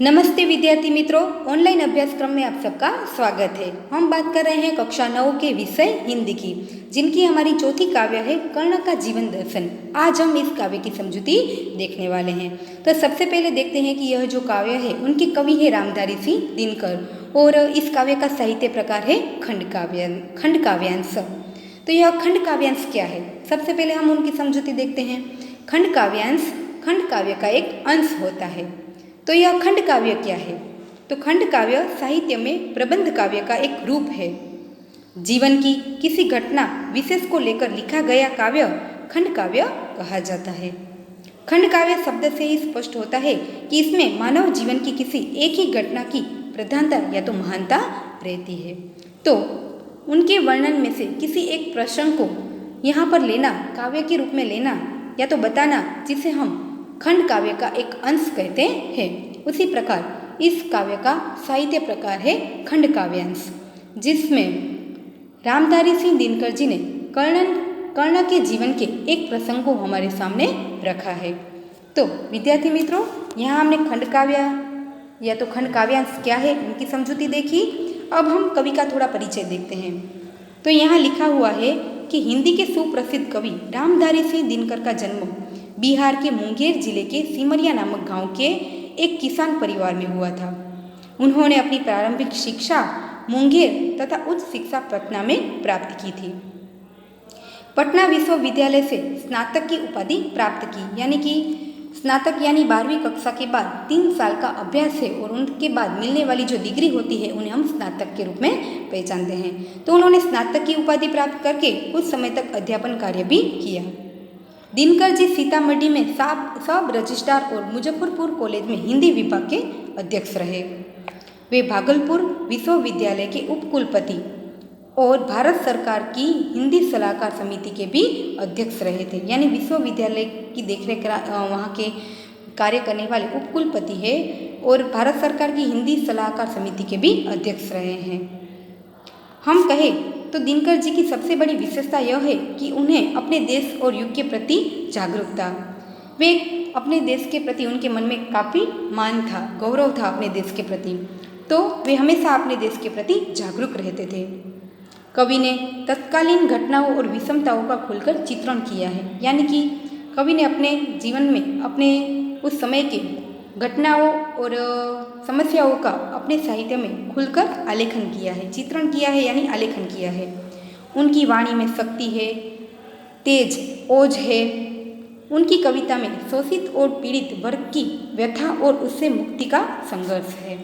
नमस्ते विद्यार्थी मित्रों, ऑनलाइन अभ्यासक्रम में आप सबका स्वागत है। हम बात कर रहे हैं कक्षा 9 के विषय हिंदी की, जिनकी हमारी चौथी काव्य है कर्ण का जीवन दर्शन। आज हम इस काव्य की समझूती देखने वाले हैं। तो सबसे पहले देखते हैं कि यह जो काव्य है उनके कवि है रामधारी सिंह दिनकर और इस काव्य का साहित्य प्रकार है खंड काव्यांश। तो यह खंड काव्यांश क्या है, सबसे पहले हम उनकी समझूती देखते हैं। खंड काव्यांश खंड काव्य का एक अंश होता है। तो यह खंड काव्य क्या है? तो खंड काव्य साहित्य में प्रबंध काव्य का एक रूप है। जीवन की किसी घटना विशेष को लेकर लिखा गया काव्य खंड काव्य कहा जाता है। खंड काव्य शब्द से ही स्पष्ट होता है कि इसमें मानव जीवन की किसी एक ही घटना की प्रधानता या तो महानता रहती है। तो उनके वर्णन में से किसी एक प्रसंग को यहाँ पर लेना, काव्य के रूप में लेना या तो बताना, जिसे हम खंड काव्य का एक अंश कहते हैं। उसी प्रकार इस काव्य का साहित्य प्रकार है खंड काव्यांश, जिसमें रामधारी सिंह दिनकर जी ने कर्ण के जीवन के एक प्रसंग को हमारे सामने रखा है। तो विद्यार्थी मित्रों, यहाँ हमने खंड काव्य या तो खंड काव्यांश क्या है उनकी समझूती देखी। अब हम कवि का थोड़ा परिचय देखते हैं। तो यहाँ लिखा हुआ है कि हिंदी के सुप्रसिद्ध कवि रामधारी सिंह दिनकर का जन्म बिहार के मुंगेर जिले के सिमरिया नामक गांव के एक किसान परिवार में हुआ था। उन्होंने अपनी प्रारंभिक शिक्षा मुंगेर तथा उच्च शिक्षा पटना में प्राप्त की थी। पटना विश्वविद्यालय से स्नातक की उपाधि प्राप्त की, यानी कि स्नातक यानी 12वीं कक्षा के बाद 3 साल का अभ्यास है और उनके बाद मिलने वाली जो डिग्री होती है उन्हें हम स्नातक के रूप में पहचानते हैं। तो उन्होंने स्नातक की उपाधि प्राप्त करके कुछ समय तक अध्यापन कार्य भी किया। दिनकर जी सीतामढ़ी में सब रजिस्ट्रार और मुजफ्फरपुर कॉलेज में हिंदी विभाग के अध्यक्ष रहे। वे भागलपुर विश्वविद्यालय के उपकुलपति और भारत सरकार की हिंदी सलाहकार समिति के भी अध्यक्ष रहे थे। यानी विश्वविद्यालय की देखरेख वहाँ के कार्य करने वाले उपकुलपति है और भारत सरकार की हिंदी सलाहकार समिति के भी अध्यक्ष रहे हैं। हम कहें तो दिनकर जी की सबसे बड़ी विशेषता यह है कि उन्हें अपने देश और युग के प्रति जागरूकता, वे अपने देश के प्रति उनके मन में काफ़ी मान था, गौरव था अपने देश के प्रति। तो वे हमेशा अपने देश के प्रति जागरूक रहते थे। कवि ने तत्कालीन घटनाओं और विषमताओं का खुलकर चित्रण किया है, यानी कि कवि ने अपने जीवन में अपने उस समय के घटनाओं और समस्याओं का अपने साहित्य में खुलकर आलेखन किया है, चित्रण किया है, यानी आलेखन किया है। उनकी वाणी में शक्ति है, तेज ओज है। उनकी कविता में शोषित और पीड़ित वर्ग की व्यथा और उससे मुक्ति का संघर्ष है।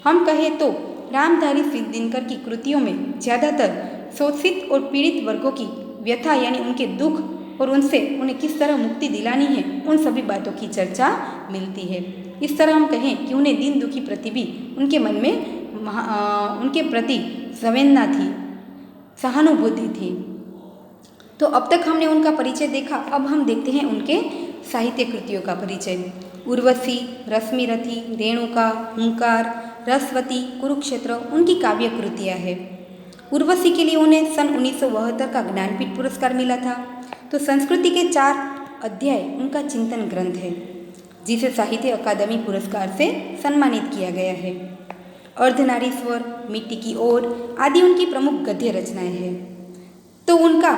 हम कहें तो रामधारी सिंह दिनकर की कृतियों में ज़्यादातर शोषित और पीड़ित वर्गों की व्यथा, यानी उनके दुख और उनसे उन्हें किस तरह मुक्ति दिलानी है, उन सभी बातों की चर्चा मिलती है। इस तरह हम कहें कि उन्हें दीन दुखी प्रति भी उनके मन में उनके प्रति संवेदना थी, सहानुभूति थी। तो अब तक हमने उनका परिचय देखा। अब हम देखते हैं उनके साहित्य कृतियों का परिचय। उर्वशी, रश्मिरथी, रेणुका, हुंकार, रसवती, कुरुक्षेत्र उनकी काव्य कृतियाँ हैं। उर्वशी के लिए उन्हें सन 1972 का ज्ञानपीठ पुरस्कार मिला था। तो संस्कृति के 4 अध्याय उनका चिंतन ग्रंथ है, जिसे साहित्य अकादमी पुरस्कार से सम्मानित किया गया है। अर्धनारीश्वर, मिट्टी की ओर आदि उनकी प्रमुख गद्य रचनाएं हैं। तो उनका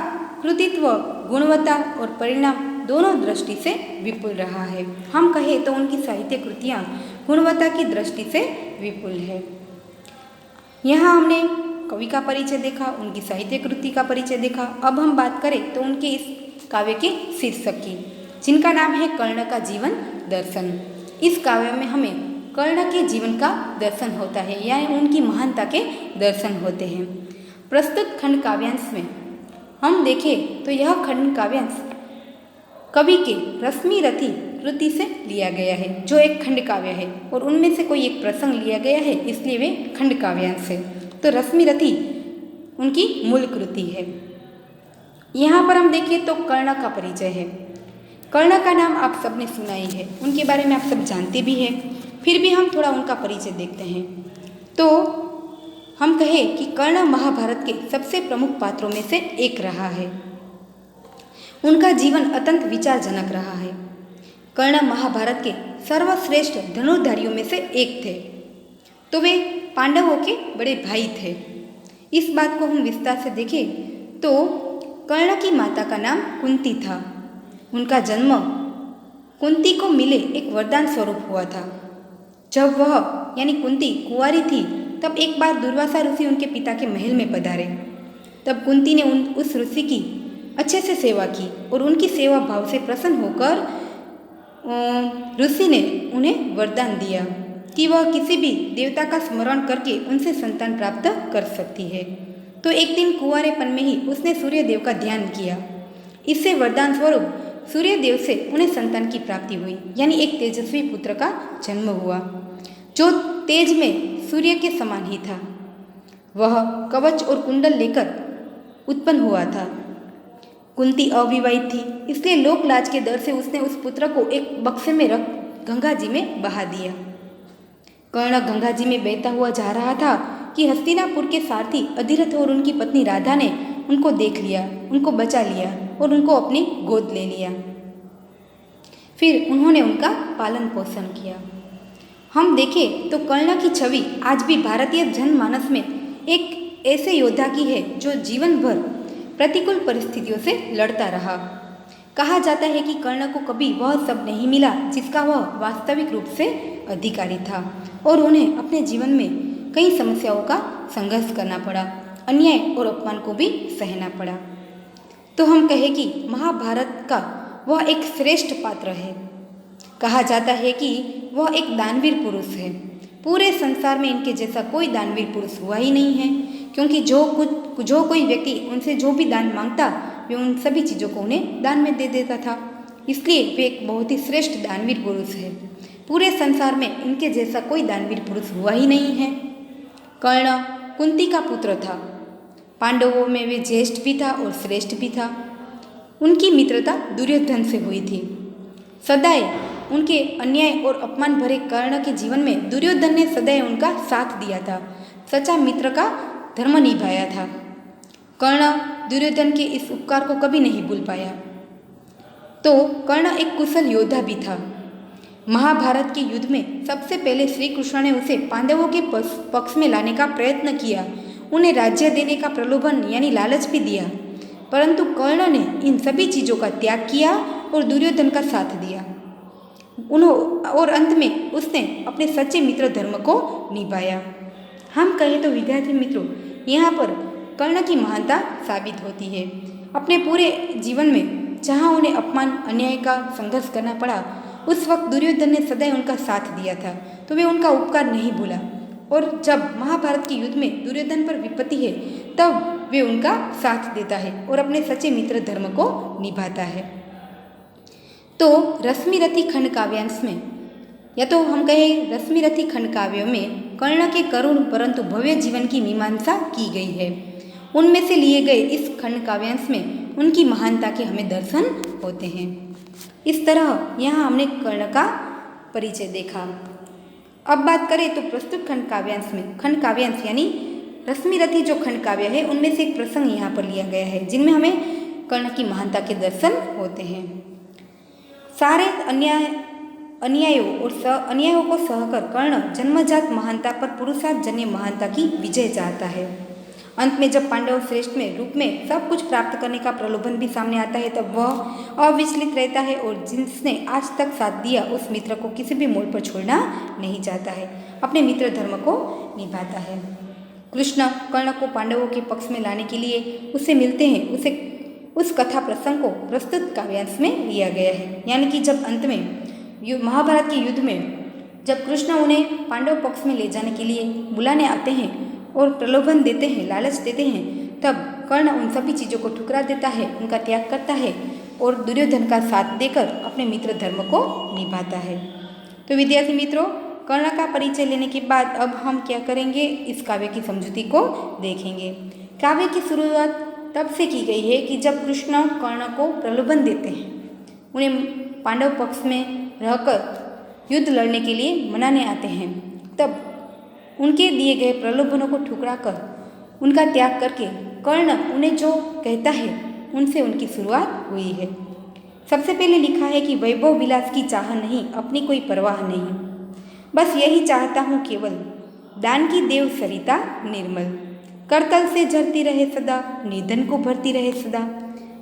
कृतित्व गुणवत्ता और परिणाम दोनों दृष्टि से विपुल रहा है। हम कहें तो उनकी साहित्य कृतियाँ गुणवत्ता की दृष्टि से विपुल है। यहाँ हमने कवि का परिचय देखा, उनकी साहित्य कृति का परिचय देखा। अब हम बात करें तो उनके इस काव्य के शीर्षक की, जिनका नाम है कर्ण का जीवन दर्शन। इस काव्य में हमें कर्ण के जीवन का दर्शन होता है, यानी उनकी महानता के दर्शन होते हैं। प्रस्तुत खंड काव्यांश में हम देखें तो यह खंड काव्यांश कवि के रश्मिरथी कृति से लिया गया है, जो एक खंड काव्य है और उनमें से कोई एक प्रसंग लिया गया है, इसलिए वे खंड काव्यांश है। तो रश्मिरथी उनकी मूल कृति है। यहाँ पर हम देखें तो कर्ण का परिचय है। कर्ण का नाम आप सबने सुना ही है, उनके बारे में आप सब जानते भी हैं, फिर भी हम थोड़ा उनका परिचय देखते हैं। तो हम कहें कि कर्ण महाभारत के सबसे प्रमुख पात्रों में से एक रहा है। उनका जीवन अत्यंत विचारजनक रहा है। कर्ण महाभारत के सर्वश्रेष्ठ धनुर्धारियों में से एक थे, तो वे पांडवों के बड़े भाई थे। इस बात को हम विस्तार से देखें तो कर्ण की माता का नाम कुंती था। उनका जन्म कुंती को मिले एक वरदान स्वरूप हुआ था। जब वह यानी कुंती कुंवारी थी तब एक बार दुर्वासा ऋषि उनके पिता के महल में पधारे। तब कुंती ने उस ऋषि की अच्छे से सेवा की और उनकी सेवा भाव से प्रसन्न होकर ऋषि ने उन्हें वरदान दिया कि वह किसी भी देवता का स्मरण करके उनसे संतान प्राप्त कर सकती है। तो एक दिन कुंवारेपन में ही उसने सूर्यदेव का ध्यान किया। इससे वरदान स्वरूप सूर्यदेव से उन्हें संतान की प्राप्ति हुई, यानी एक तेजस्वी पुत्र का जन्म हुआ जो तेज में सूर्य के समान ही था। वह कवच और कुंडल लेकर उत्पन्न हुआ था। कुंती अविवाहित थी, इसलिए लोक लाज के डर से उसने उस पुत्र को एक बक्से में रख गंगा जी में बहा दिया। कर्ण गंगा जी में बहता हुआ जा रहा था कि हस्तिनापुर के सारथी अधिरथ और उनकी पत्नी राधा ने उनको देख लिया, उनको बचा लिया और उनको अपनी गोद ले लिया। फिर उन्होंने उनका पालन पोषण किया। हम देखें तो कर्ण की छवि आज भी भारतीय जनमानस में एक ऐसे योद्धा की है जो जीवन भर प्रतिकूल परिस्थितियों से लड़ता रहा। कहा जाता है कि कर्ण को कभी वह सब नहीं मिला जिसका वह वास्तविक रूप से अधिकारी था और उन्हें अपने जीवन में कई समस्याओं का संघर्ष करना पड़ा, अन्याय और अपमान को भी सहना पड़ा। तो हम कहें कि महाभारत का वह एक श्रेष्ठ पात्र है। कहा जाता है कि वह एक दानवीर पुरुष है। पूरे संसार में इनके जैसा कोई दानवीर पुरुष हुआ ही नहीं है, क्योंकि जो कोई व्यक्ति उनसे जो भी दान मांगता वे उन सभी चीज़ों को उन्हें दान में दे देता था। इसलिए वे एक बहुत ही श्रेष्ठ दानवीर पुरुष है। पूरे संसार में इनके जैसा कोई दानवीर पुरुष हुआ ही नहीं है। कर्ण कुंती का पुत्र था। पांडवों में वे ज्येष्ठ भी था और श्रेष्ठ भी था। उनकी मित्रता दुर्योधन से हुई थी। सदैव उनके अन्याय और अपमान भरे कर्ण के जीवन में दुर्योधन ने सदैव उनका साथ दिया था, सच्चा मित्र का धर्म निभाया था। कर्ण दुर्योधन के इस उपकार को कभी नहीं भूल पाया। तो कर्ण एक कुशल योद्धा भी था। महाभारत के युद्ध में सबसे पहले श्री कृष्ण ने उसे पांडवों के पक्ष में लाने का प्रयत्न किया। उन्हें राज्य देने का प्रलोभन यानी लालच भी दिया, परंतु कर्ण ने इन सभी चीज़ों का त्याग किया और दुर्योधन का साथ दिया। और अंत में उसने अपने सच्चे मित्र धर्म को निभाया। हम कहें तो विद्यार्थी मित्रों, यहाँ पर कर्ण की महानता साबित होती है। अपने पूरे जीवन में जहाँ उन्हें अपमान अन्याय का संघर्ष करना पड़ा, उस वक्त दुर्योधन ने सदैव उनका साथ दिया था, तो वे उनका उपकार नहीं भूला। और जब महाभारत के युद्ध में दुर्योधन पर विपत्ति है तब वे उनका साथ देता है और अपने सच्चे मित्र धर्म को निभाता है। तो रश्मिरथी खंड काव्यांश में, या तो हम कहें रश्मिरथी खंड काव्यों में कर्ण के करुण परंतु भव्य जीवन की मीमांसा की गई है। उनमें से लिए गए इस खंड काव्यांश में उनकी महानता के हमें दर्शन होते हैं। इस तरह यहाँ हमने कर्ण का परिचय देखा। अब बात करें तो प्रस्तुत खंड काव्यांश में, खंड काव्यांश यानी रश्मिरथी जो खंड काव्य है उनमें से एक प्रसंग यहाँ पर लिया गया है जिनमें हमें कर्ण की महानता के दर्शन होते हैं। सारे अन्यायों और अन्यायों को सहकर कर्ण जन्मजात महानता पर पुरुषार्थ जन्य महानता की विजय चाहता है। अंत में जब पांडव श्रेष्ठ में रूप में सब कुछ प्राप्त करने का प्रलोभन भी सामने आता है तब वह अविचलित रहता है और जिसने आज तक साथ दिया उस मित्र को किसी भी मोड़ पर छोड़ना नहीं चाहता है, अपने मित्र धर्म को निभाता है। कृष्ण कर्ण को पांडवों के पक्ष में लाने के लिए उससे मिलते हैं। उस कथा प्रसंग को प्रस्तुत काव्यांश में लिया गया है। यानी कि जब अंत में महाभारत के युद्ध में जब कृष्ण उन्हें पांडव पक्ष में ले जाने के लिए बुलाने आते हैं और प्रलोभन देते हैं, लालच देते हैं, तब कर्ण उन सभी चीज़ों को ठुकरा देता है, उनका त्याग करता है और दुर्योधन का साथ देकर अपने मित्र धर्म को निभाता है। तो विद्यार्थी मित्रों, कर्ण का परिचय लेने के बाद अब हम क्या करेंगे, इस काव्य की समझूती को देखेंगे। काव्य की शुरुआत तब से की गई है कि जब कृष्ण कर्ण को प्रलोभन देते हैं, उन्हें पांडव पक्ष में रहकर युद्ध लड़ने के लिए मनाने आते हैं, तब उनके दिए गए प्रलोभनों को ठुकरा कर उनका त्याग करके कर्ण उन्हें जो कहता है उनसे उनकी शुरुआत हुई है। सबसे पहले लिखा है कि वैभव विलास की चाह नहीं, अपनी कोई परवाह नहीं, बस यही चाहता हूँ केवल, दान की देव सरिता निर्मल, करतल से झरती रहे सदा, निधन को भरती रहे सदा।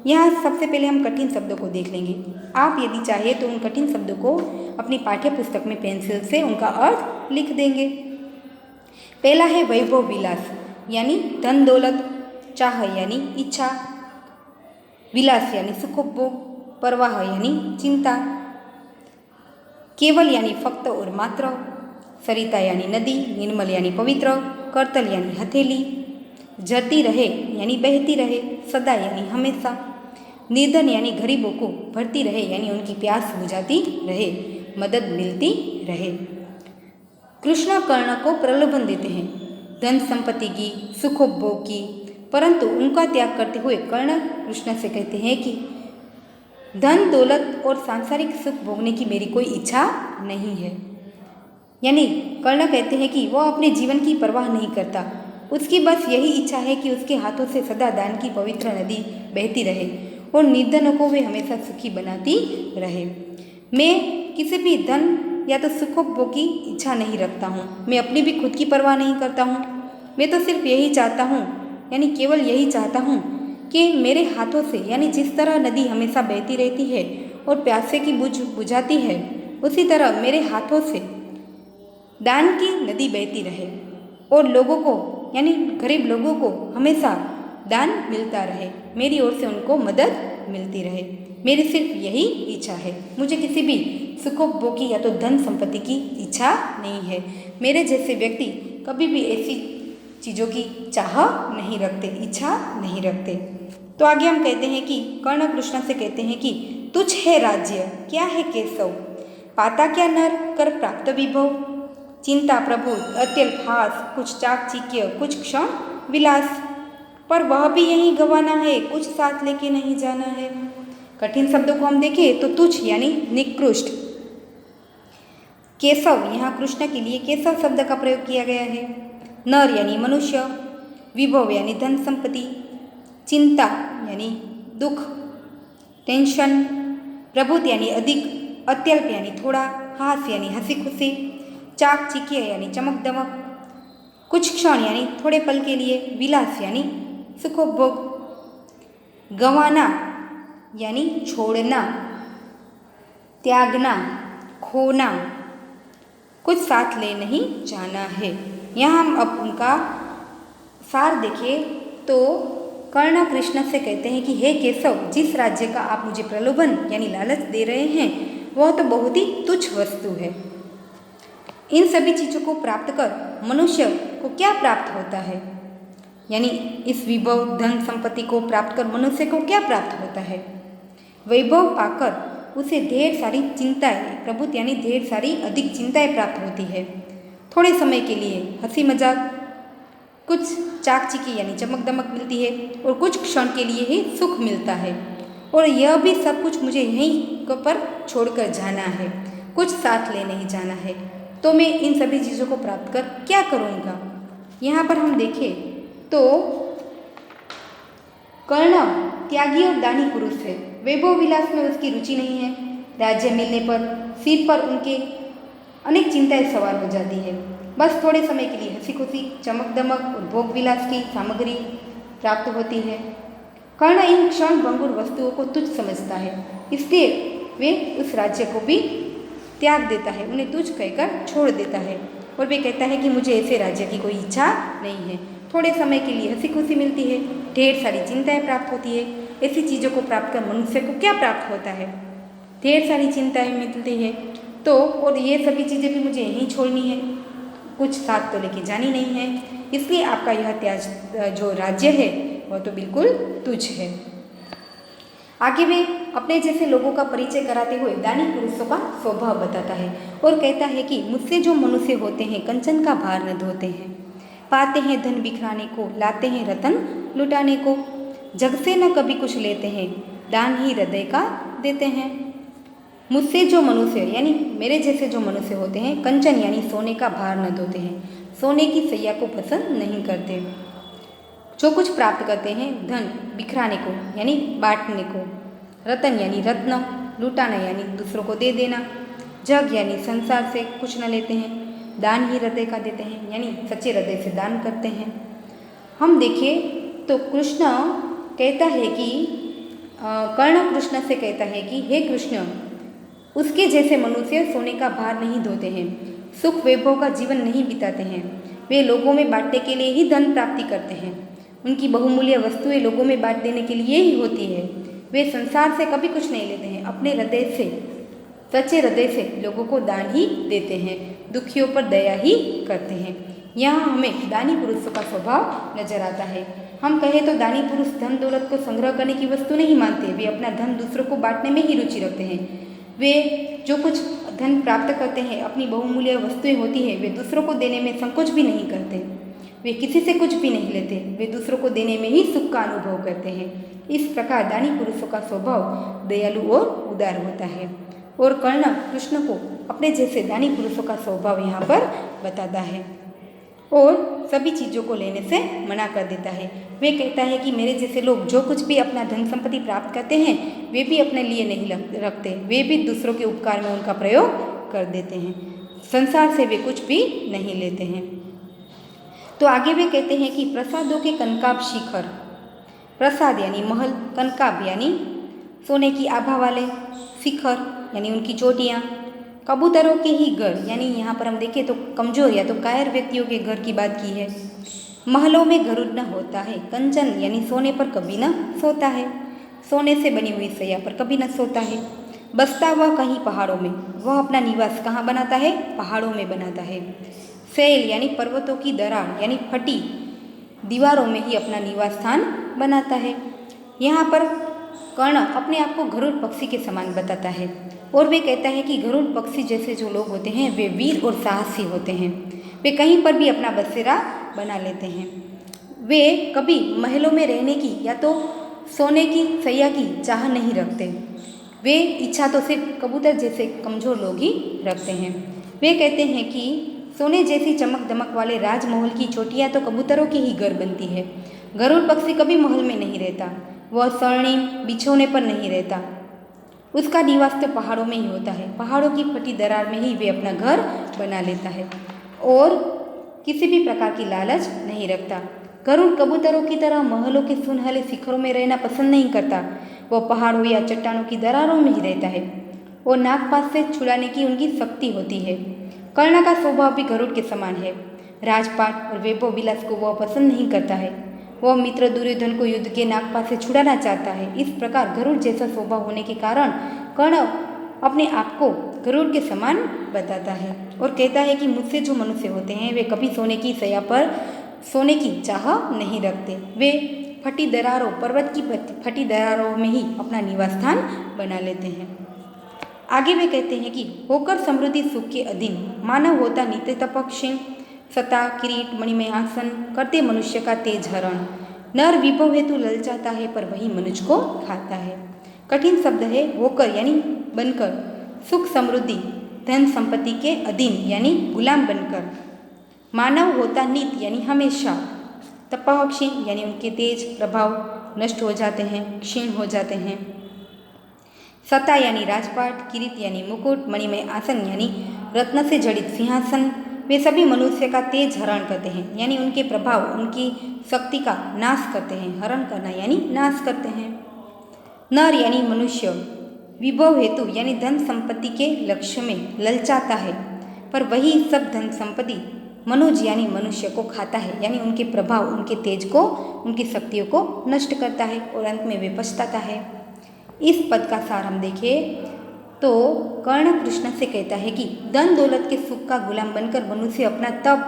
यहाँ सबसे पहले हम कठिन शब्दों को देख लेंगे। आप यदि चाहे तो उन कठिन शब्दों को अपनी पाठ्य पुस्तक में पेंसिल से उनका अर्थ लिख देंगे। पहला है वैभव विलास, यानी धन दौलत, चाह यानी इच्छा, विलास यानी सुखोपभोग, परवाह यानी चिंता, केवल यानी फक्त और मात्र, सरिता यानी नदी, निर्मल यानी पवित्र, करतल यानी हथेली, झरती रहे यानी बहती रहे, सदा यानी हमेशा, निर्धन यानी गरीबों को भरती रहे यानी उनकी प्यास बुझाती रहे, मदद मिलती रहे। कृष्ण कर्ण को प्रलोभन देते हैं धन संपत्ति की, सुखोपभोग की, परंतु उनका त्याग करते हुए कर्ण कृष्ण से कहते हैं कि धन दौलत और सांसारिक सुख भोगने की मेरी कोई इच्छा नहीं है। यानी कर्ण कहते हैं कि वह अपने जीवन की परवाह नहीं करता, उसकी बस यही इच्छा है कि उसके हाथों से सदा दान की पवित्र नदी बहती रहे और निर्धनों को वे हमेशा सुखी बनाती रहे। मैं किसी भी धन या तो सुखोपभोग की इच्छा नहीं रखता हूँ, मैं अपनी भी खुद की परवाह नहीं करता हूँ, मैं तो सिर्फ यही चाहता हूँ, यानी केवल यही चाहता हूँ कि मेरे हाथों से, यानी जिस तरह नदी हमेशा बहती रहती है और प्यासे की बुझाती है, उसी तरह मेरे हाथों से दान की नदी बहती रहे और लोगों को, यानी गरीब लोगों को हमेशा दान मिलता रहे, मेरी ओर से उनको मदद मिलती रहे। मेरी सिर्फ यही इच्छा है, मुझे किसी भी सुखोपभोग की या तो धन संपत्ति की इच्छा नहीं है। मेरे जैसे व्यक्ति कभी भी ऐसी चीज़ों की चाह नहीं रखते, इच्छा नहीं रखते। तो आगे हम कहते हैं कि कर्ण कृष्ण से कहते हैं कि तुझ है राज्य, क्या है केशव, पाता क्या नर कर प्राप्त विभव, चिंता प्रभु अत्यल्प हास, कुछ चाकचिक्य कुछ क्षण विलास, पर वह भी यहीं गंवाना है, कुछ साथ लेके नहीं जाना है। कठिन शब्दों को हम देखें तो तुच्छ यानी निकृष्ट, केशव, यहाँ कृष्ण के लिए केशव शब्द का प्रयोग किया गया है, नर यानी मनुष्य, विभव यानी धन संपत्ति, चिंता यानी दुख, टेंशन, प्रभुत यानी अधिक, अत्यल्प यानी थोड़ा, हास यानी हंसी खुशी, चाक चिकिया यानी चमक दमक, कुछ क्षण यानी थोड़े पल के लिए, विलास यानी सुखोपभोग, गंवाना यानी छोड़ना, त्यागना, खोना, कुछ साथ ले नहीं जाना है। यहाँ हम अब उनका सार देखें तो कर्ण कृष्ण से कहते हैं कि हे केशव, जिस राज्य का आप मुझे प्रलोभन यानी लालच दे रहे हैं वह तो बहुत ही तुच्छ वस्तु है। इन सभी चीज़ों को प्राप्त कर मनुष्य को क्या प्राप्त होता है, यानी इस विभव धन संपत्ति को प्राप्त कर मनुष्य को क्या प्राप्त होता है। वैभव पाकर उसे ढेर सारी चिंताएं, प्रभुत यानी ढेर सारी अधिक चिंताएं प्राप्त होती है। थोड़े समय के लिए हंसी मजाक, कुछ चाकचिकी यानी चमक दमक मिलती है और कुछ क्षण के लिए ही सुख मिलता है, और यह भी सब कुछ मुझे यहीं पर छोड़कर जाना है, कुछ साथ ले नहीं जाना है। तो मैं इन सभी चीज़ों को प्राप्त कर क्या करूँगा। यहाँ पर हम देखें तो कर्ण त्यागी और दानी पुरुष है, वैभव विलास में उसकी रुचि नहीं है। राज्य मिलने पर सिर पर उनके अनेक चिंताएं सवार हो जाती है, बस थोड़े समय के लिए हंसी खुशी, चमक दमक और भोग विलास की सामग्री प्राप्त होती है। कर्ण इन क्षण भंगुर वस्तुओं को तुच्छ समझता है, इसलिए वे उस राज्य को भी त्याग देता है, उन्हें तुच्छ कहकर छोड़ देता है और वे कहता है कि मुझे ऐसे राज्य की कोई इच्छा नहीं है। थोड़े समय के लिए हंसी खुशी मिलती है, ढेर सारी चिंताएं प्राप्त होती है। ऐसी चीज़ों को प्राप्त कर मनुष्य को क्या प्राप्त होता है, ढेर सारी चिंताएं मिलती है। तो और ये सभी चीज़ें भी मुझे यहीं छोड़नी है, कुछ साथ तो लेके जानी नहीं है, इसलिए आपका यह त्याग जो राज्य है वह तो बिल्कुल तुच्छ है। आगे वे अपने जैसे लोगों का परिचय कराते हुए दानी पुरुषों का स्वभाव बताता है और कहता है कि मुझसे जो मनुष्य होते हैं कंचन का भार न धोते हैं, पाते हैं धन बिखराने को, लाते हैं रतन लुटाने को, जग से न कभी कुछ लेते हैं, दान ही हृदय का देते हैं। मुझसे जो मनुष्य यानी मेरे जैसे जो मनुष्य होते हैं कंचन यानी सोने का भार न धोते हैं, सोने की सैया को पसंद नहीं करते, जो कुछ प्राप्त करते हैं धन बिखराने को यानी बांटने को, रतन यानी रत्न, लुटाना यानी दूसरों को दे देना, जग यानी संसार से कुछ न लेते हैं, दान ही हृदय का देते हैं यानी सच्चे हृदय से दान करते हैं। हम देखें तो कृष्ण कहता है कि कर्ण कृष्ण से कहता है कि हे कृष्ण, उसके जैसे मनुष्य सोने का भार नहीं ढोते हैं, सुख वैभव का जीवन नहीं बिताते हैं, वे लोगों में बांटने के लिए ही धन प्राप्ति करते हैं, उनकी बहुमूल्य वस्तुएं लोगों में बांट देने के लिए ही होती है, वे संसार से कभी कुछ नहीं लेते हैं, अपने हृदय से सच्चे हृदय से लोगों को दान ही देते हैं, दुखियों पर दया ही करते हैं। यहाँ हमें दानी पुरुषों का स्वभाव नजर आता है। हम कहें तो दानी पुरुष धन दौलत को संग्रह करने की वस्तु नहीं मानते, वे अपना धन दूसरों को बांटने में ही रुचि रखते हैं। वे जो कुछ धन प्राप्त करते हैं, अपनी बहुमूल्य वस्तुएं होती हैं, वे दूसरों को देने में संकोच भी नहीं करते, वे किसी से कुछ भी नहीं लेते, वे दूसरों को देने में ही सुख का अनुभव करते हैं। इस प्रकार दानी पुरुषों का स्वभाव दयालु और उदार होता है। और कर्ण कृष्ण को अपने जैसे दानी पुरुषों का स्वभाव यहाँ पर बताता है और सभी चीज़ों को लेने से मना कर देता है। वे कहता है कि मेरे जैसे लोग जो कुछ भी अपना धन संपत्ति प्राप्त करते हैं, वे भी अपने लिए नहीं रखते, वे भी दूसरों के उपकार में उनका प्रयोग कर देते हैं, संसार से वे कुछ भी नहीं लेते हैं। तो आगे वे कहते हैं कि प्रसादों के कनकाब शिखर, प्रसाद यानी महल, कनकाब यानी सोने की आभा वाले, शिखर यानी उनकी चोटियाँ, कबूतरों के ही घर यानी यहाँ पर हम देखें तो कमजोर या तो कायर व्यक्तियों के घर की बात की है। महलों में गरुड़ न होता है, कंचन यानी सोने पर कभी न सोता है, सोने से बनी हुई सैया पर कभी न सोता है, बसता हुआ कहीं पहाड़ों में, वह अपना निवास कहाँ बनाता है? पहाड़ों में बनाता है। शैल यानी पर्वतों की दरार यानी फटी दीवारों में ही अपना निवास स्थान बनाता है। यहाँ पर कर्ण अपने आप को गरुड़ पक्षी के समान बताता है और वे कहता है कि गरुड़ पक्षी जैसे जो लोग होते हैं वे वीर और साहसी होते हैं, वे कहीं पर भी अपना बसेरा बना लेते हैं, वे कभी महलों में रहने की या तो सोने की सैया की चाह नहीं रखते, वे इच्छा तो सिर्फ कबूतर जैसे कमज़ोर लोग ही रखते हैं। वे कहते हैं कि सोने जैसी चमक दमक वाले राजमहल की चोटियाँ तो कबूतरों की ही घर बनती है, गरुड़ पक्षी कभी महल में नहीं रहता, वह स्वर्णिम बिछोने पर नहीं रहता, उसका निवास तो पहाड़ों में ही होता है, पहाड़ों की फटी दरार में ही वे अपना घर बना लेता है और किसी भी प्रकार की लालच नहीं रखता। गरुड़ कबूतरों की तरह महलों के सुनहले शिखरों में रहना पसंद नहीं करता, वह पहाड़ों या चट्टानों की दरारों में ही रहता है और नागपाश से छुड़ाने की उनकी शक्ति होती है। कर्ण का स्वभाव भी गरुड़ के समान है, राजपाट और वैभव विलास को वह पसंद नहीं करता है, वह मित्र दुर्योधन को युद्ध के नागपाश से छुड़ाना चाहता है। इस प्रकार गरुड़ जैसा स्वभाव होने के कारण कर्ण अपने आप को गरुड़ के समान बताता है और कहता है कि मुझसे जो मनुष्य होते हैं वे कभी सोने की सैया पर सोने की चाह नहीं रखते, वे फटी दरारों पर्वत की फटी दरारों में ही अपना निवास स्थान बना लेते हैं। आगे वे कहते हैं कि होकर समृद्धि सुख के अधीन मानव होता नित्य तपक क्षीण, सता किरीट मणिमय आसन करते मनुष्य का तेज हरण, नर विभव हेतु ललचाता है पर वही मनुष्य को खाता है। कठिन शब्द है होकर यानी बनकर, सुख समृद्धि धन संपत्ति के अधीन यानी गुलाम बनकर, मानव होता नित्य यानी हमेशा, तपह क्षीण यानी उनके तेज प्रभाव नष्ट हो जाते हैं, क्षीण हो जाते हैं, सता यानी राजपाट, किरीट यानी मुकुट, मणिमय आसन यानी रत्न से जड़ित सिंहासन, वे सभी मनुष्य का तेज हरण करते हैं यानी उनके प्रभाव उनकी शक्ति का नाश करते हैं, हरण करना यानी नाश करते हैं। नर यानी मनुष्य विभव हेतु यानी धन संपत्ति के लक्ष्य में ललचाता है पर वही सब धन संपत्ति मनुज यानी मनुष्य को खाता है यानी उनके प्रभाव उनके तेज को उनकी शक्तियों को नष्ट करता है और अंत में वे पछताता है। इस पद का सार हम देखें तो कर्ण कृष्ण से कहता है कि धन दौलत के सुख का गुलाम बनकर मनुष्य अपना तप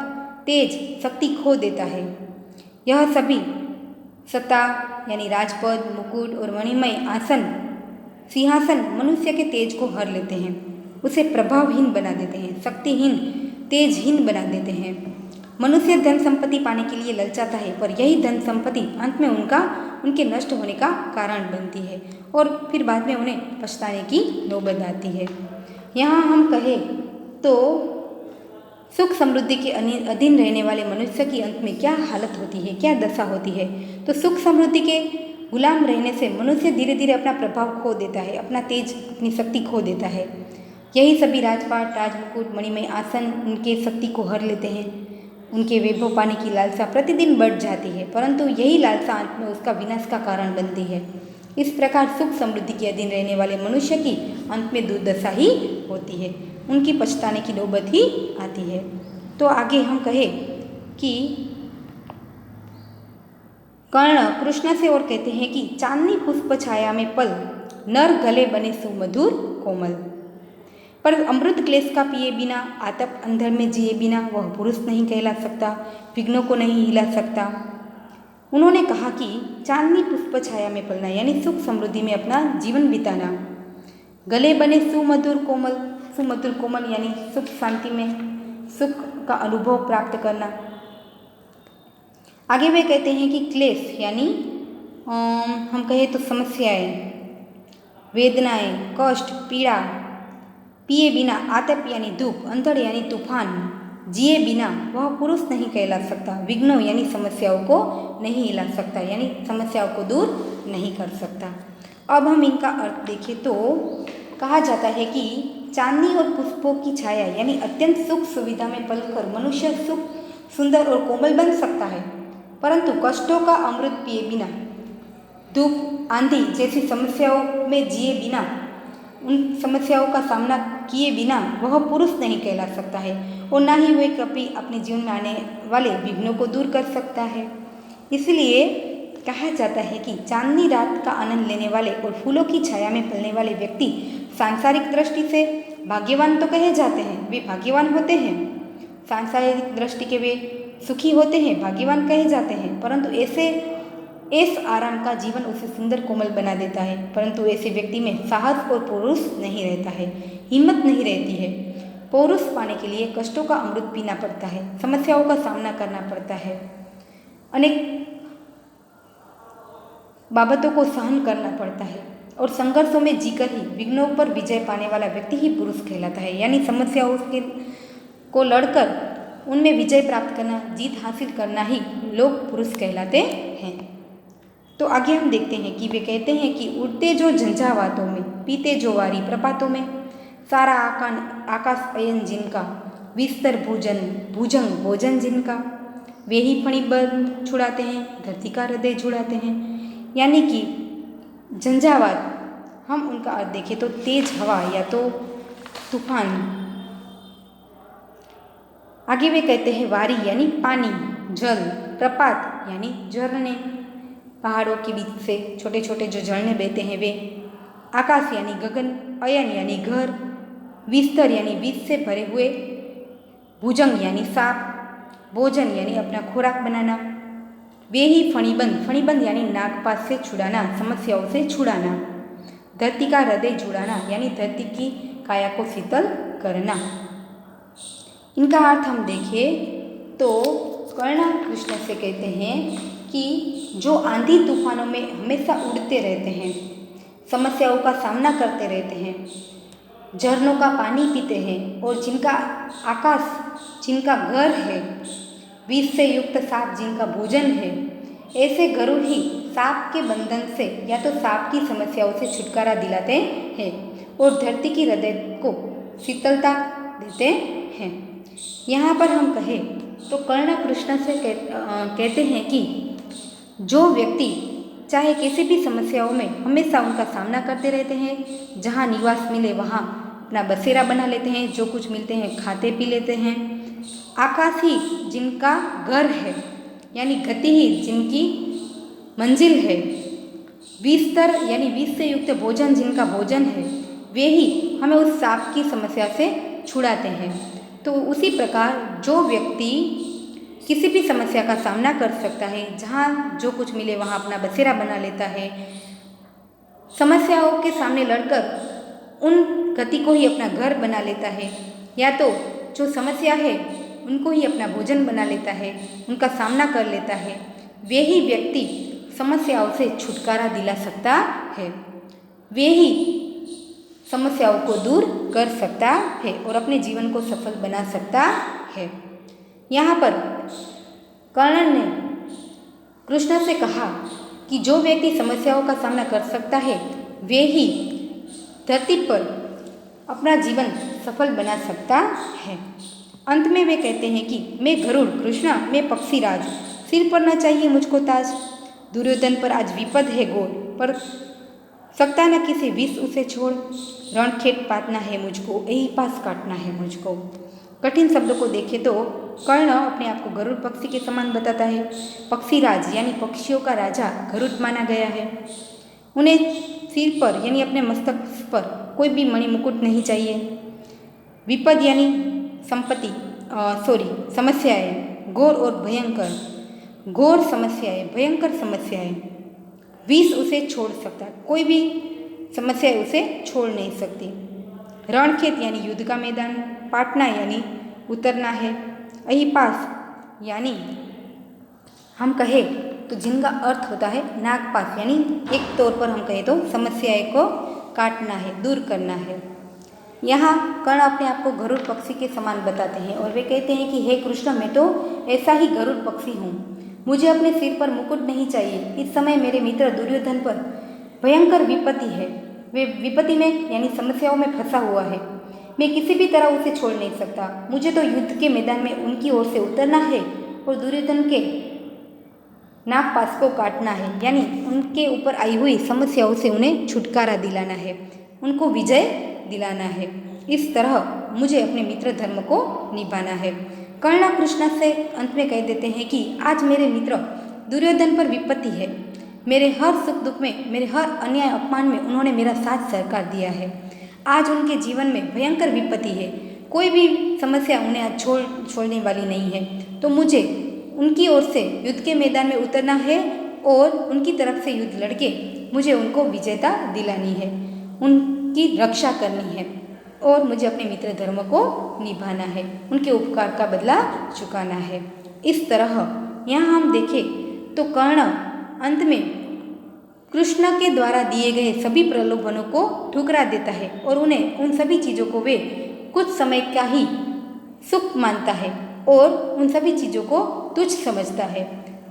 तेज शक्ति खो देता है। यह सभी सत्ता यानी राजपद मुकुट और मणिमय आसन सिंहासन मनुष्य के तेज को हर लेते हैं, उसे प्रभावहीन बना देते हैं, शक्तिहीन तेजहीन बना देते हैं। मनुष्य धन संपत्ति पाने के लिए ललचाता है पर यही धन संपत्ति अंत में उनके नष्ट होने का कारण बनती है और फिर बाद में उन्हें पछताने की नौबत आती है। यहाँ हम कहें तो सुख समृद्धि के अधीन रहने वाले मनुष्य की अंत में क्या हालत होती है, क्या दशा होती है, तो सुख समृद्धि के गुलाम रहने से मनुष्य धीरे धीरे अपना प्रभाव खो देता है, अपना तेज, अपनी शक्ति खो देता है। यही सभी राजपाट, राजमुकुट, मणिमय आसन उनके शक्ति को हर लेते हैं। उनके वैभव पाने की लालसा प्रतिदिन बढ़ जाती है, परंतु यही लालसा अंत में उसका विनाश का कारण बनती है। इस प्रकार सुख समृद्धि के अधीन रहने वाले मनुष्य की अंत में दुर्दशा ही होती है, उनकी पछताने की नौबत ही आती है। तो आगे हम कहें कि कर्ण कृष्ण से और कहते हैं कि चांदनी पुष्प छाया में पल, नर गले बने सुमधुर कोमल। पर अमृत क्लेश का पिए बिना, आतप अंधर में जिए बिना वह पुरुष नहीं कहला सकता, विघ्नों को नहीं हिला सकता। उन्होंने कहा कि चांदनी पुष्प छाया में पलना यानी सुख समृद्धि में अपना जीवन बिताना, गले बने सुमधुर कोमल, सुमधुर कोमल यानी सुख शांति में सुख का अनुभव प्राप्त करना। आगे वे कहते हैं कि क्लेश यानी हम कहें तो समस्याएं, वेदनाएं, कष्ट, पीड़ा, पिए बिना, आतप यानी धूप, अंधड़ यानी तूफान, जिए बिना वह पुरुष नहीं कहला सकता, विघ्नों यानी समस्याओं को नहीं हिला सकता, यानी समस्याओं को दूर नहीं कर सकता। अब हम इनका अर्थ देखें तो कहा जाता है कि चांदनी और पुष्पों की छाया यानी अत्यंत सुख सुविधा में पलकर मनुष्य सुख, सुंदर और कोमल बन सकता है, परंतु कष्टों का अमृत पिए बिना, धूप, आंधी जैसी समस्याओं में जिए बिना, उन समस्याओं का सामना किए बिना वह पुरुष नहीं कहला सकता है, और ना ही वह कभी अपने जीवन में आने वाले विघ्नों को दूर कर सकता है। इसलिए कहा जाता है कि चांदनी रात का आनंद लेने वाले और फूलों की छाया में पलने वाले व्यक्ति सांसारिक दृष्टि से भाग्यवान तो कहे जाते हैं, वे भाग्यवान होते हैं, सांसारिक दृष्टि के वे सुखी होते हैं, भाग्यवान कहे जाते हैं, परंतु ऐस आराम का जीवन उसे सुंदर कोमल बना देता है। परंतु ऐसे व्यक्ति में साहस और पौरुष नहीं रहता है, हिम्मत नहीं रहती है। पौरुष पाने के लिए कष्टों का अमृत पीना पड़ता है, समस्याओं का सामना करना पड़ता है, अनेक बाबतों को सहन करना पड़ता है, और संघर्षों में जीकर ही विघ्नों पर विजय पाने वाला व्यक्ति ही पुरुष कहलाता है। यानी समस्याओं को लड़कर उनमें विजय प्राप्त करना, जीत हासिल करना ही लोग पुरुष कहलाते हैं। तो आगे हम देखते हैं कि वे कहते हैं कि उड़ते जो झंझावातों में, पीते जो वारी प्रपातों में, सारा आकाश अयन जिनका, विस्तर भुजंग भोजन जिनका, वे ही फणिबंध छुड़ाते हैं, धरती का हृदय छुड़ाते हैं। यानी कि झंझावात हम उनका अर्थ देखें तो तेज हवा या तो तूफान। आगे वे कहते हैं वारी यानी पानी, जल, प्रपात यानी झरने, पहाड़ों के बीच से छोटे छोटे जो झरने बहते हैं वे, आकाश यानी गगन, अयन यानी घर, विस्तर यानी बीज से भरे हुए, भुजंग यानी सांप, भोजन यानी अपना खुराक बनाना, वे ही फणिबंध यानी नागपात से छुड़ाना, समस्याओं से छुड़ाना, धरती का हृदय जुड़ाना यानी धरती की काया को शीतल करना। इनका अर्थ हम देखें तो कर्ण कृष्ण से कहते हैं कि जो आंधी तूफानों में हमेशा उड़ते रहते हैं, समस्याओं का सामना करते रहते हैं, झरनों का पानी पीते हैं, और जिनका आकाश जिनका घर है, विष से युक्त सांप जिनका भोजन है, ऐसे गरुड़ ही सांप के बंधन से या तो सांप की समस्याओं से छुटकारा दिलाते हैं और धरती की हृदय को शीतलता देते हैं। यहाँ पर हम कहें तो कर्ण कृष्ण से कहते हैं कि जो व्यक्ति चाहे किसी भी समस्याओं में हमेशा उनका सामना करते रहते हैं, जहाँ निवास मिले वहाँ अपना बसेरा बना लेते हैं, जो कुछ मिलते हैं खाते पी लेते हैं, आकाश ही जिनका घर है यानी गति ही जिनकी मंजिल है, विस्तर यानी विष से युक्त भोजन जिनका भोजन है, वे ही हमें उस सांप की समस्या से छुड़ाते हैं। तो उसी प्रकार जो व्यक्ति किसी भी समस्या का सामना कर सकता है, जहाँ जो कुछ मिले वहाँ अपना बसेरा बना लेता है, समस्याओं के सामने लड़कर उन गति को ही अपना घर बना लेता है, या तो जो समस्या है उनको ही अपना भोजन बना लेता है, उनका सामना कर लेता है, वे ही व्यक्ति समस्याओं से छुटकारा दिला सकता है, वे ही समस्याओं को दूर कर सकता है और अपने जीवन को सफल बना सकता है। यहाँ पर कर्ण ने कृष्ण से कहा कि जो व्यक्ति समस्याओं का सामना कर सकता है वे ही धरती पर अपना जीवन सफल बना सकता है। अंत में वे कहते हैं कि मैं गरुड़ कृष्णा, मैं पक्षीराज, सिर पर न चाहिए मुझको ताज। दुर्योधन पर आज विपद है घोर, पर सकता न किसी विष उसे छोड़। रणखेत पातना है मुझको, यही पास काटना है मुझको। कठिन शब्दों को देखें तो कर्ण अपने आप को गरुड़ पक्षी के समान बताता है। पक्षीराज यानी पक्षियों का राजा गरुड़ माना गया है। उन्हें सिर पर यानी अपने मस्तक पर कोई भी मणि मुकुट नहीं चाहिए। विपद यानी समस्याएं घोर और भयंकर, घोर समस्याएं भयंकर समस्याएं। विष उसे छोड़ सकता, कोई भी समस्या उसे छोड़ नहीं सकती। रणखेत यानी युद्ध का मैदान, पाटना यानी उतरना है, अहिपास यानी हम कहें तो जिनका अर्थ होता है नागपास, यानी एक तौर पर हम कहें तो समस्याएं को काटना है, दूर करना है। यहाँ कर्ण अपने आप को गरुड़ पक्षी के समान बताते हैं और वे कहते हैं कि हे कृष्ण, मैं तो ऐसा ही गरुड़ पक्षी हूँ, मुझे अपने सिर पर मुकुट नहीं चाहिए। इस समय मेरे मित्र दुर्योधन पर भयंकर विपत्ति है, वे विपत्ति में यानी समस्याओं में फंसा हुआ है, मैं किसी भी तरह उसे छोड़ नहीं सकता। मुझे तो युद्ध के मैदान में उनकी ओर से उतरना है और दुर्योधन के नागपास को काटना है, यानी उनके ऊपर आई हुई समस्याओं से उन्हें छुटकारा दिलाना है, उनको विजय दिलाना है। इस तरह मुझे अपने मित्र धर्म को निभाना है। कर्ण कृष्ण से अंत में कह देते हैं कि आज मेरे मित्र दुर्योधन पर विपत्ति है, मेरे हर सुख दुख में, मेरे हर अन्याय अपमान में उन्होंने मेरा साथ सहकार दिया है। आज उनके जीवन में भयंकर विपत्ति है, कोई भी समस्या उन्हें आज छोड़ने वाली नहीं है। तो मुझे उनकी ओर से युद्ध के मैदान में उतरना है और उनकी तरफ से युद्ध लड़के मुझे उनको विजेता दिलानी है, उनकी रक्षा करनी है और मुझे अपने मित्र धर्म को निभाना है, उनके उपकार का बदला चुकाना है। इस तरह यहाँ हम देखें तो कर्ण अंत में कृष्ण के द्वारा दिए गए सभी प्रलोभनों को ठुकरा देता है और उन्हें उन सभी चीज़ों को वे कुछ समय का ही सुख मानता है और उन सभी चीज़ों को तुच्छ समझता है।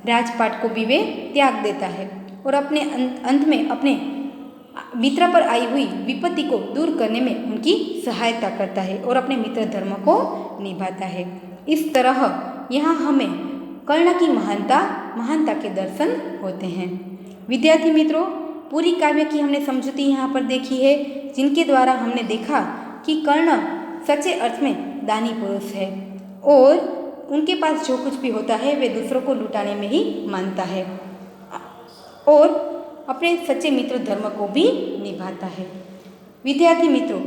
राजपाट को भी वे त्याग देता है और अपने अंत में अपने मित्र पर आई हुई विपत्ति को दूर करने में उनकी सहायता करता है और अपने मित्र धर्म को निभाता है। इस तरह यहाँ हमें कर्ण की महानता के दर्शन होते हैं। विद्यार्थी मित्रों, पूरी काव्य की हमने समझौती यहाँ पर देखी है, जिनके द्वारा हमने देखा कि कर्ण सच्चे अर्थ में दानी पुरुष है और उनके पास जो कुछ भी होता है वे दूसरों को लुटाने में ही मानता है और अपने सच्चे मित्र धर्म को भी निभाता है। विद्यार्थी मित्रों,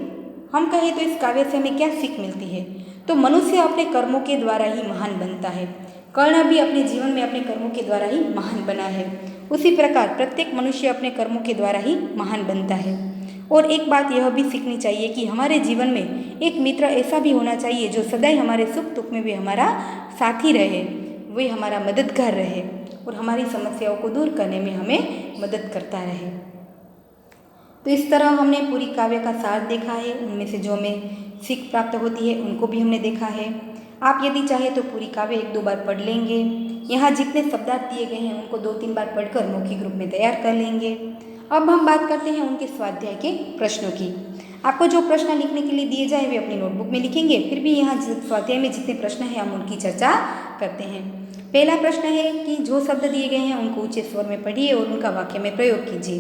हम कहें तो इस काव्य से हमें क्या सीख मिलती है? तो मनुष्य अपने कर्मों के द्वारा ही महान बनता है। कर्ण भी अपने जीवन में अपने कर्मों के द्वारा ही महान बना है। उसी प्रकार प्रत्येक मनुष्य अपने कर्मों के द्वारा ही महान बनता है। और एक बात यह भी सीखनी चाहिए कि हमारे जीवन में एक मित्र ऐसा भी होना चाहिए जो सदैव हमारे सुख दुख में भी हमारा साथी रहे, वे हमारा मददगार रहे और हमारी समस्याओं को दूर करने में हमें मदद करता रहे। तो इस तरह हमने पूरी काव्य का सार देखा है, उनमें से जो हमें सीख प्राप्त होती है उनको भी हमने देखा है। आप यदि चाहें तो पूरी काव्य 1-2 बार पढ़ लेंगे। यहाँ जितने शब्दार्थ दिए गए हैं उनको 2-3 बार पढ़कर मौखिक रूप में तैयार कर लेंगे। अब हम बात करते हैं उनके स्वाध्याय के प्रश्नों की। आपको जो प्रश्न लिखने के लिए दिए जाए वे अपनी नोटबुक में लिखेंगे, फिर भी यहाँ स्वाध्याय में जितने प्रश्न हैं हम उनकी चर्चा करते हैं। पहला प्रश्न है कि जो शब्द दिए गए हैं उनको ऊंचे स्वर में पढ़िए और उनका वाक्य में प्रयोग कीजिए।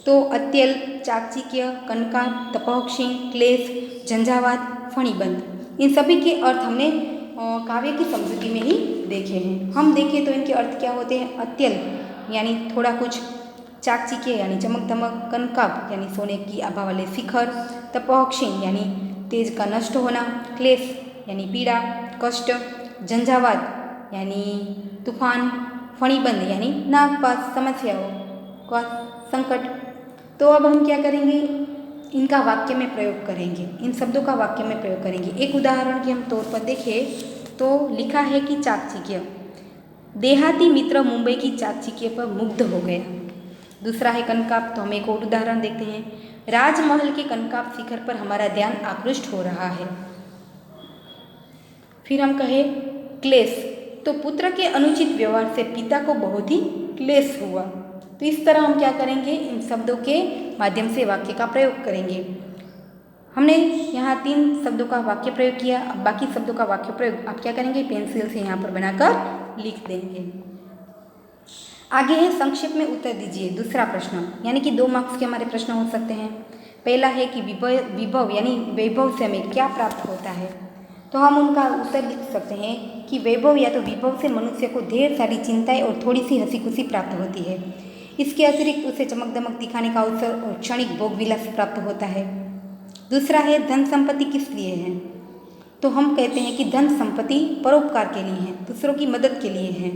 तो अत्यल, चाकचिक्य, कनका, तपोक्षी, क्लेश, झंझावात, फणिबंध, इन सभी के अर्थ हमने काव्य की समझौती में ही देखे हैं। हम देखें तो इनके अर्थ क्या होते हैं? अत्यल यानी थोड़ा कुछ, चाकचिक्य यानी चमक दमक, कनकाब यानी सोने की आभा वाले शिखर, तपोक्षीण यानी तेज का नष्ट होना, क्लेश यानी पीड़ा, कष्ट, झंझावात यानी तूफान, फणिबंध यानी नागपास, समस्याओं का संकट। तो अब हम क्या करेंगे? इनका वाक्य में प्रयोग करेंगे, इन शब्दों का वाक्य में प्रयोग करेंगे। एक उदाहरण के हम तौर पर देखें तो लिखा है कि चाकचिक्य, देहाती मित्र मुंबई की चाकचिक्य पर मुग्ध हो गया। दूसरा है कनकाब, तो हम एक और उदाहरण देखते हैं, राजमहल के कनकाब शिखर पर हमारा ध्यान आकृष्ट हो रहा है। फिर हम कहें क्लेश, तो पुत्र के अनुचित व्यवहार से पिता को बहुत ही क्लेश हुआ। तो इस तरह हम क्या करेंगे, इन शब्दों के माध्यम से वाक्य का प्रयोग करेंगे। हमने यहाँ 3 शब्दों का वाक्य प्रयोग किया। अब बाकी शब्दों का वाक्य प्रयोग आप क्या करेंगे, पेंसिल से यहाँ पर बनाकर लिख देंगे। आगे है संक्षेप में उत्तर दीजिए दूसरा प्रश्न, यानी कि 2 मार्क्स के हमारे प्रश्न हो सकते हैं। पहला है कि विभव यानी वैभव से हमें क्या प्राप्त होता है। तो हम उनका उत्तर लिख सकते हैं कि वैभव या तो विभव से मनुष्य को ढेर सारी चिंताएं और थोड़ी सी हंसी खुशी प्राप्त होती है। इसके अतिरिक्त उसे चमक दमक दिखाने का अवसर और क्षणिक भोग विलास प्राप्त होता है। दूसरा है धन संपत्ति किस लिए है। तो हम कहते हैं कि धन संपत्ति परोपकार के लिए है, दूसरों की मदद के लिए है।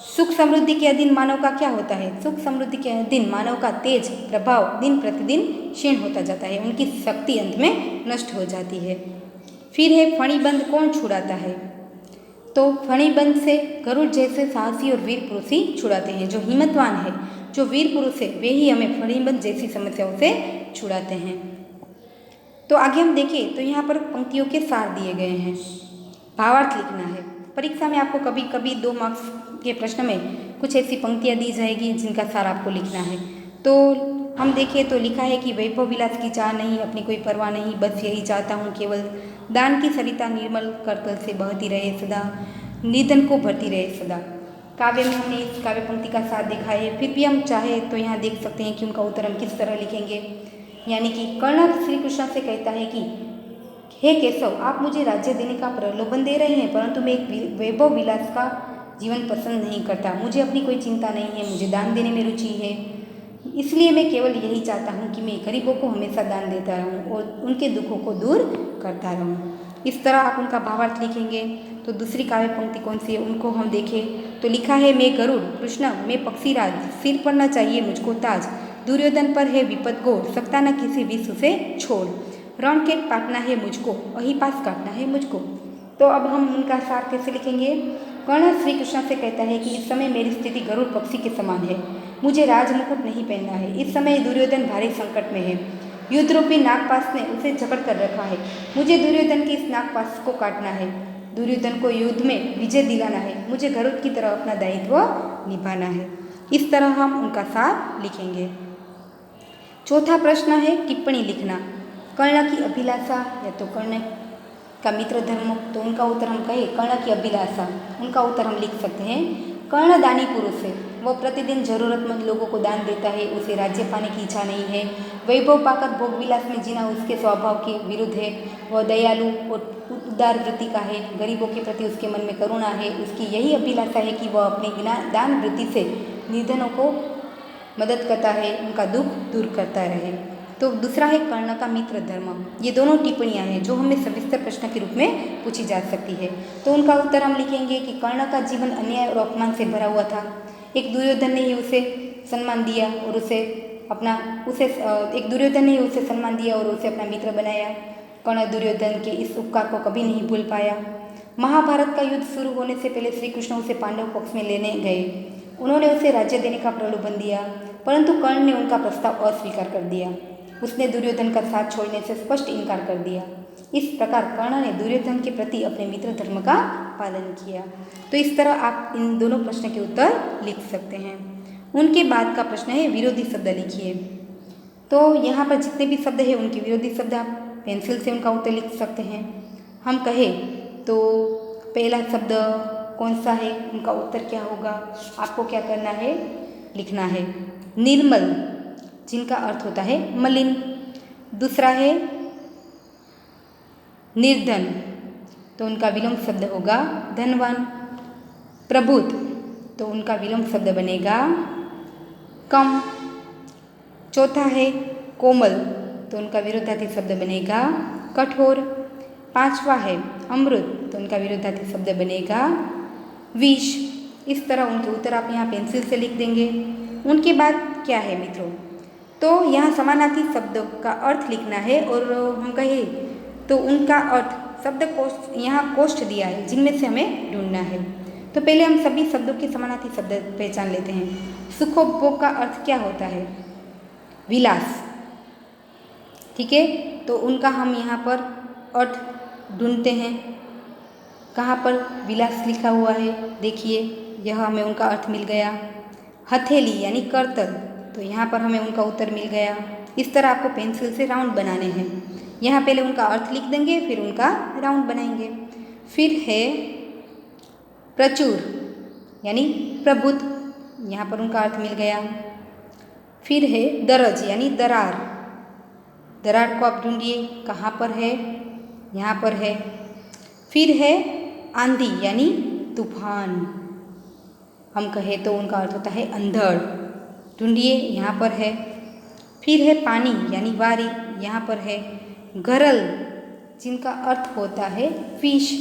सुख समृद्धि के अधीन मानव का क्या होता है। सुख समृद्धि के अधीन मानव का तेज प्रभाव दिन प्रतिदिन क्षीण होता जाता है, उनकी शक्ति अंत में नष्ट हो जाती है। फिर है फणिबंध कौन छुड़ाता है। तो फणिबंध से गरुड़ जैसे साहसी और वीर पुरुष ही छुड़ाते हैं। जो हिम्मतवान है, जो वीर पुरुष है, वे ही हमें फणिबंध जैसी समस्याओं से छुड़ाते हैं। तो आगे हम देखें तो यहाँ पर पंक्तियों के सार दिए गए हैं। भावार्थ लिखना है। परीक्षा में आपको कभी कभी 2 मार्क्स के प्रश्न में कुछ ऐसी पंक्तियाँ दी जाएगी जिनका सार आपको लिखना है। तो हम देखें तो लिखा है कि वैभव विलास की चाह नहीं, अपनी कोई परवाह नहीं, बस यही चाहता हूँ केवल दान की सरिता निर्मल करतल से बहती रहे सदा, निधन को भरती रहे सदा। काव्य में हमने इस काव्य पंक्ति का सार देखा है। फिर भी हम चाहे तो यहाँ देख सकते हैं कि उनका उत्तर हम किस तरह लिखेंगे। यानी कि कर्ण श्री कृष्ण से कहता है कि हे केशव, आप मुझे राज्य देने का प्रलोभन दे रहे हैं, परंतु मैं एक वैभव विलास का जीवन पसंद नहीं करता। मुझे अपनी कोई चिंता नहीं है, मुझे दान देने में रुचि है, इसलिए मैं केवल यही चाहता हूँ कि मैं गरीबों को हमेशा दान देता रहूँ और उनके दुखों को दूर करता रहूँ। इस तरह आप उनका भावार्थ लिखेंगे। तो दूसरी काव्य पंक्ति कौन सी है उनको हम देखें तो लिखा है मैं गरुड़ कृष्ण मैं पक्षीराज, सिर पर न चाहिए मुझको ताज, दुर्योधन पर है विपद घोर, सकता न किसी विश्व से छोड़, रण के काटना है मुझको, अहिपास काटना है मुझको। तो अब हम उनका सार कैसे लिखेंगे। कर्ण श्री कृष्ण से कहता है कि इस समय मेरी स्थिति गरुड़ पक्षी के समान है, मुझे राजमुकुट नहीं पहनना है। इस समय दुर्योधन भारी संकट में है, युद्ध रूपी नागपाश ने उसे जकड़ कर रखा है, मुझे दुर्योधन की इस नागपाश को काटना है, दुर्योधन को युद्ध में विजय दिलाना है, मुझे गरुड़ की तरह अपना दायित्व निभाना है। इस तरह हम उनका सार लिखेंगे। चौथा प्रश्न है टिप्पणी लिखना। कर्ण की अभिलाषा या तो कर्ण का मित्र धर्म, तो उनका उत्तर हम कहें कर्ण की अभिलाषा, उनका उत्तर हम लिख सकते हैं कर्ण दानी पुरुष है, वह प्रतिदिन जरूरतमंद लोगों को दान देता है, उसे राज्य पाने की इच्छा नहीं है, वैभव पाकर भोग विलास में जीना उसके स्वभाव के विरुद्ध है, वह दयालु और उदार वृत्ति का है, गरीबों के प्रति उसके मन में करुणा है, उसकी यही अभिलाषा है कि वह अपनी दान वृत्ति से निर्धनों को मदद करता है, उनका दुख दूर करता रहे। तो दूसरा है कर्ण का मित्र धर्म। ये दोनों टिप्पणियां हैं जो हमें सविस्तर प्रश्न के रूप में पूछी जा सकती है। तो उनका उत्तर हम लिखेंगे कि कर्ण का जीवन अन्याय और अपमान से भरा हुआ था। एक दुर्योधन ने ही उसे सम्मान दिया और एक दुर्योधन ने ही उसे सम्मान दिया और उसे अपना मित्र बनाया। कर्ण दुर्योधन के इस उपकार को कभी नहीं भूल पाया। महाभारत का युद्ध शुरू होने से पहले श्री कृष्ण उसे पांडव पक्ष में लेने गए, उन्होंने उसे राज्य देने का प्रलोभन दिया, परंतु कर्ण ने उनका प्रस्ताव अस्वीकार कर दिया। उसने दुर्योधन का साथ छोड़ने से स्पष्ट इनकार कर दिया। इस प्रकार कर्ण ने दुर्योधन के प्रति अपने मित्र धर्म का पालन किया। तो इस तरह आप इन दोनों प्रश्न के उत्तर लिख सकते हैं। उनके बाद का प्रश्न है विरोधी शब्द लिखिए। तो यहाँ पर जितने भी शब्द हैं उनके विरोधी शब्द आप पेंसिल से उनका उत्तर लिख सकते हैं। हम कहें तो पहला शब्द कौन सा है, उनका उत्तर क्या होगा, आपको क्या करना है, लिखना है निर्मल, जिनका अर्थ होता है मलिन। दूसरा है निर्धन, तो उनका विलोम शब्द होगा धनवान। प्रबुद्ध, तो उनका विलोम शब्द बनेगा कम। चौथा है कोमल, तो उनका विरोधार्थी शब्द बनेगा कठोर। पांचवा है अमृत, तो उनका विरोधार्थी शब्द बनेगा विष। इस तरह उनके उत्तर आप यहाँ पेंसिल से लिख देंगे। उनके बाद क्या है मित्रों, तो यहाँ समानार्थी शब्द का अर्थ लिखना है और हम कहें तो उनका अर्थ शब्द कोष्ठ, यहाँ कोष्ठ दिया है जिनमें से हमें ढूंढना है। तो पहले हम सभी शब्दों के समानार्थी शब्द पहचान लेते हैं। सुखोपभोग का अर्थ क्या होता है, विलास, ठीक है। तो उनका हम यहाँ पर अर्थ ढूंढते हैं। कहाँ पर विलास लिखा हुआ है, देखिए यह हमें उनका अर्थ मिल गया। हथेली यानी करतल, तो यहाँ पर हमें उनका उत्तर मिल गया। इस तरह आपको पेंसिल से राउंड बनाने हैं। यहाँ पहले उनका अर्थ लिख देंगे, फिर उनका राउंड बनाएंगे। फिर है प्रचुर यानी प्रबुद्ध, यहाँ पर उनका अर्थ मिल गया। फिर है दरज यानी दरार, दरार को आप ढूंढिए कहाँ पर है, यहाँ पर है। फिर है आंधी यानी तूफान, हम कहें तो उनका अर्थ होता है अंधड़, ढूंढिए यहाँ पर है। फिर है पानी यानी वारी, यहाँ पर है। गरल जिनका अर्थ होता है विष,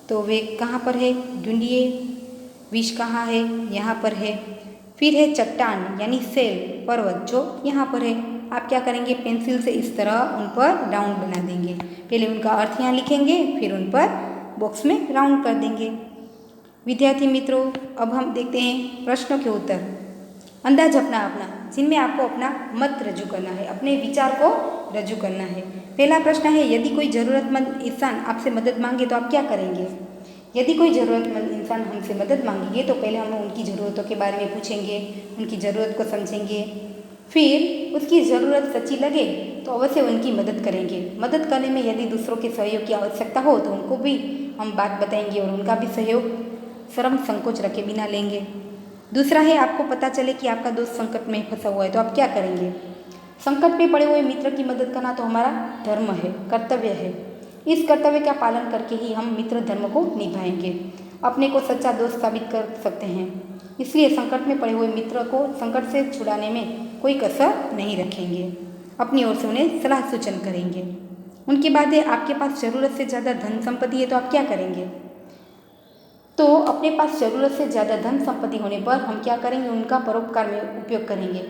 तो वे कहाँ पर है, ढूंढिए विष कहाँ है, यहाँ पर है। फिर है चट्टान यानी सेल, पर्वत, जो यहाँ पर है। आप क्या करेंगे, पेंसिल से इस तरह उन पर राउंड बना देंगे। पहले उनका अर्थ यहाँ लिखेंगे, फिर उन पर बॉक्स में राउंड कर देंगे। विद्यार्थी मित्रों, अब हम देखते हैं प्रश्नों के उत्तर। अंदाज अपना अपना, जिनमें आपको अपना मत रजू करना है, अपने विचार को रजू करना है। पहला प्रश्न है, यदि कोई ज़रूरतमंद इंसान आपसे मदद मांगे तो आप क्या करेंगे। यदि कोई ज़रूरतमंद इंसान हमसे मदद मांगेंगे तो पहले हम उनकी ज़रूरतों के बारे में पूछेंगे, उनकी ज़रूरत को समझेंगे। फिर उसकी ज़रूरत सच्ची लगे तो अवश्य उनकी मदद करेंगे। मदद करने में यदि दूसरों के सहयोग की आवश्यकता हो तो उनको भी हम बात बताएंगे और उनका भी सहयोग शर्म संकोच रखे बिना लेंगे। दूसरा है, आपको पता चले कि आपका दोस्त संकट में फंसा हुआ है तो आप क्या करेंगे। संकट में पड़े हुए मित्र की मदद करना तो हमारा धर्म है, कर्तव्य है। इस कर्तव्य का पालन करके ही हम मित्र धर्म को निभाएंगे, अपने को सच्चा दोस्त साबित कर सकते हैं। इसलिए संकट में पड़े हुए मित्र को संकट से छुड़ाने में कोई कसर नहीं रखेंगे, अपनी ओर से उन्हें सलाह सूचन करेंगे। उनकी बात है, आपके पास ज़रूरत से ज़्यादा धन संपत्ति है तो आप क्या करेंगे। तो अपने पास ज़रूरत से ज़्यादा धन संपत्ति होने पर हम क्या करेंगे, उनका परोपकार में उपयोग करेंगे।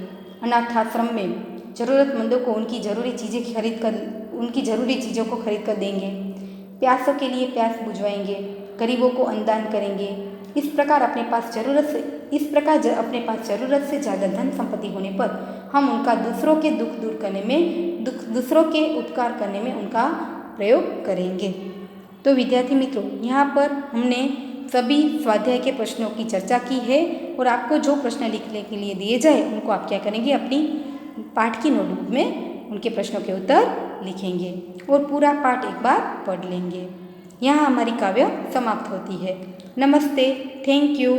अनाथ आश्रम में ज़रूरतमंदों को उनकी ज़रूरी चीज़ों को खरीद कर देंगे। प्यासों के लिए प्यास बुझवाएंगे, गरीबों को अन्नदान करेंगे। इस प्रकार अपने पास ज़रूरत से ज़्यादा धन संपत्ति होने पर हम उनका दूसरों के दुख दूर करने में, दूसरों के उपकार करने में उनका प्रयोग करेंगे। तो विद्यार्थी मित्रों, यहाँ पर हमने सभी स्वाध्याय के प्रश्नों की चर्चा की है और आपको जो प्रश्न लिखने के लिए दिए जाए उनको आप क्या करेंगे, अपनी पाठ की नोटबुक में उनके प्रश्नों के उत्तर लिखेंगे और पूरा पाठ एक बार पढ़ लेंगे। यहाँ हमारी काव्य समाप्त होती है। नमस्ते, थैंक यू।